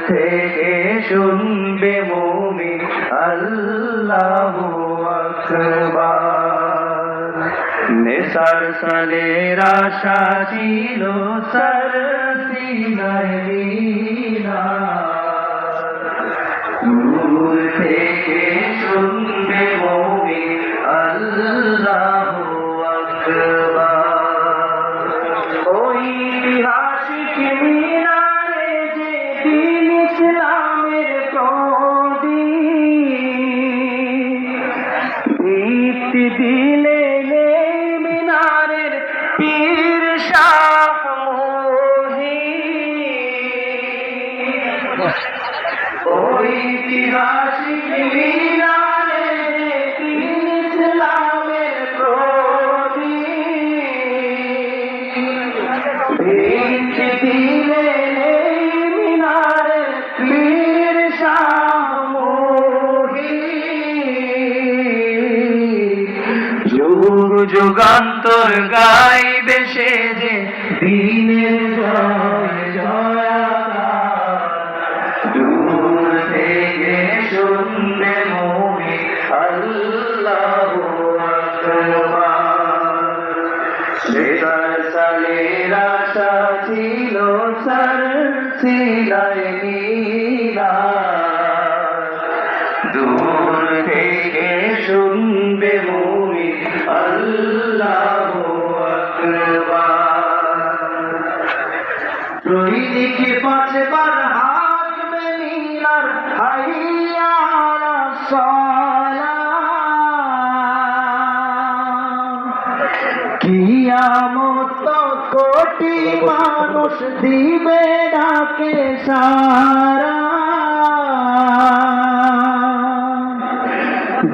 থেকে শুনবে মুমিন আল্লাহু আকবার। নেসার সালের আশা ছিল সর সিনায় মিনার, দূর থেকে শুনবে মুমিন আল্লাহু আকবার। ওই ঐতিহাসিক মিনারে যে দিন ইসলামের প্রদীপ, দীপ্তি দিলে মিনারের পীর শাহ মুহিব। ঐতিহাসিক মিনারে যে দিন ইসলামের প্রদীপ, দীপ্তি দিলে মিনারের পীর শাহ মুহিব। যুগ যুগান্তর গাইবে সে যে দিনের জয় জয়কার, দূর থেকে শুনবে মুমিন আল্লাহু আকবার। নেসার সালের আশা ছিল সর সিনায় মিনার, দূর থেকে শুনবে মুমিন আল্লাহু আকবার। প্রতিদিকে পাঁচবার হাঁকবে মিনার, হাইয়া আলাস সালাহ। কিয়ামত কোটি মানুষ দিবে ডাকে সারা,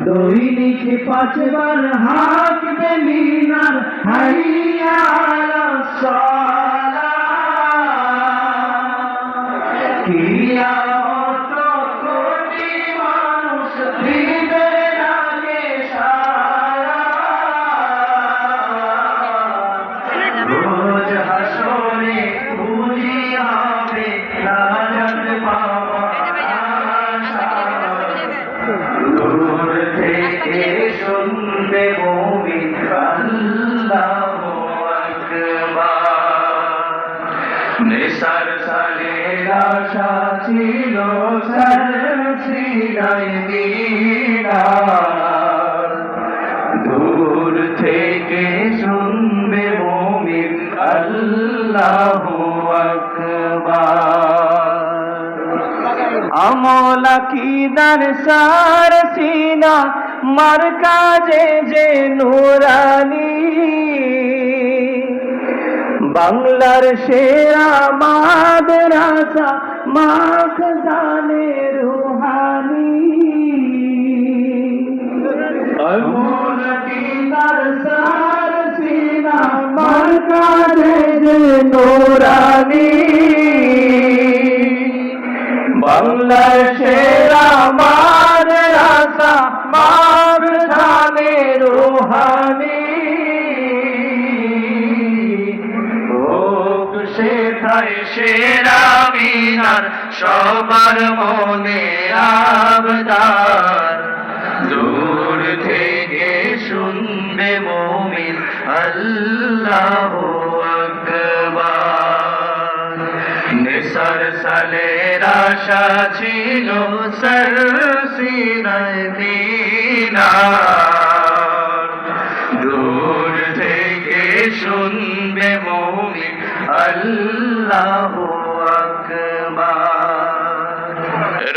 দৈনিক পাঁচবার হাঁকবে মিনার, হাইয়া আলাস সালাহ। কিয়ামত কোটি মানুষ দিবে ডাকে সারা, রোজ হাসরে বুঝি হবে নাজাত পাওয়ার আশা, দূর থেকে শুনবে মুমিন আল্লাহু আকবার। নেসার সালের আশা ছিল সর সিনায় মিনার, দূর থেকে শুনবে মুমিন আল্লাহু আকবার। আমল আকীদার সার সিনা মারকাজে যে নুরানি, বাংলার সেরা মাদ্রাসা মাখজানে রুহানি। আমল আকীদার সার সিনা মারকাজে যে নুরানি, বাংলার সেরা মাদ্রাসা মাখজানে রুহানি। হোক সেথায় সেরা মিনার সবার মনে আবদার, দূর থেকে শুনবে মুমিন আল্লাহু আকবার। নেসার সালের আশা ছিল সর সিনায় মিনার, দূর থেকে শুনবে মুমিন আল্লাহু আকবার।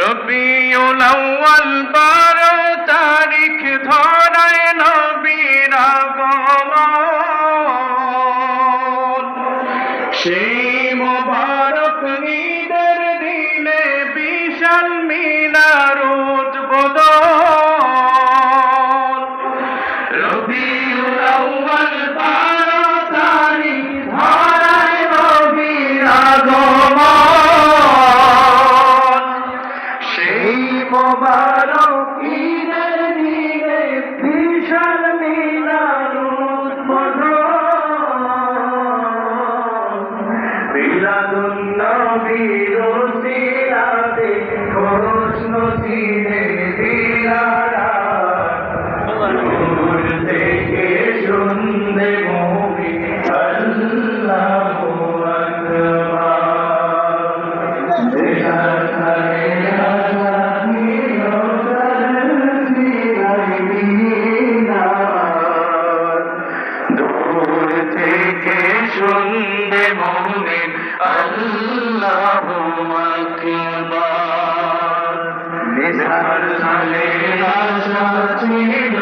রবিউল আউয়াল 12 তারিখ ধরায় নবীর আগমন, সেই মোবারক ঈদের দিনে বিশাল মিনার উদ্বোধন। রবিউল আউয়াল 12 তারিখ ধরায় নবীর আগমন, সেই মোবারক ঈদের দিনে বিশাল মিনার উদ্বোধন। মিলাদুন নবীর ওসিলা বন্দে মুমিন আল্লাহু আকবার। নিসার সালে আশা ছিল